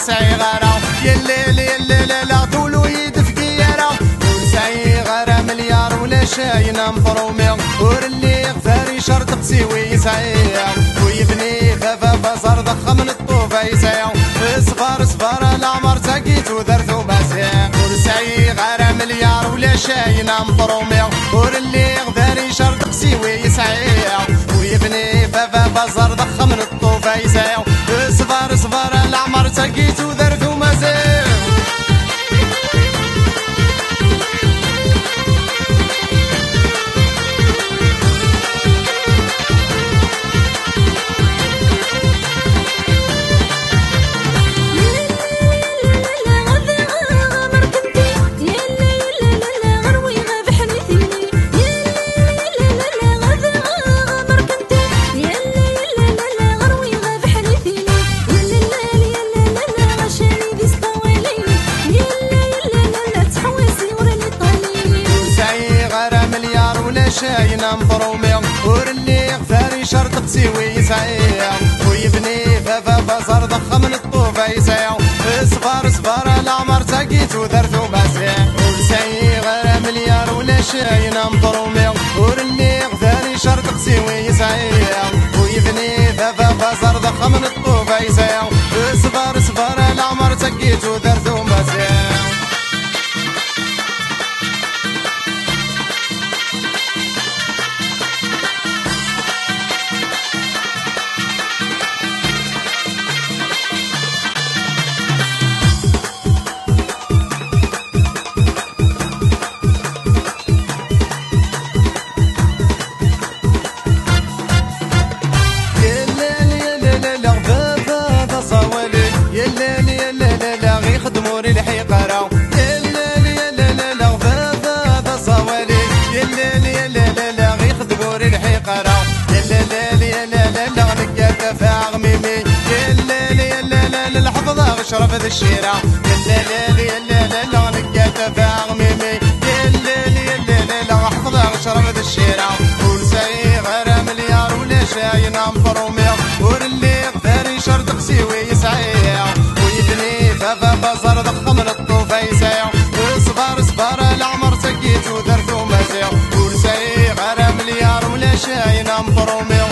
سعي غارة يلي لا طولو يدفقي يرى سعي غارة مليار ولا شاينا مبرومي ورلي غفاري شرط قسيوي يسعي ويبني خفا بصر ضخم من الطوفة يسعي صفار العمر تاقيت ودرتو مسيح ورسعي غارة مليار ولا شاينا مبرومي ورلي غفاري شرط قسيوي يسعي ويبني خفا بصر ضخم من الطوفة يسعي صفار العمر تاقيت ودرتو مسيح شاينا مبرومي ورلي غفاري شرط قسيوي يسعي ويبني خفا بصر ضخم من الطوفة يسعي صفار العمر تاقيت ودرتو مسيح ورسعي غير مليار ولا شاينا مبرومي ورلي غفاري شرط قسيوي يسعي ويبني خفا بصر ضخم من الطوفة يسعي صفار العمر تاقيت ودرتو مسيح خدموري الحقرة يلا غفافة صوالي يلا غي خدموري الحقرة يلا غنقات فاع ميمي يلا الحفظة غشرف ذا الشيرة يلا غنقات فاع ميمي يلا حفظة غشرف ذا الشيرة ورسعي غير مليار ولا شاينا مبرومي ورلي غفاري شرط قسيوي يسعي خفا بصر ضخم من الطوفة يسعي صفار العمر سقيت ودرتو مسيح ورسعي غير مليار ولا شاينا مبرومي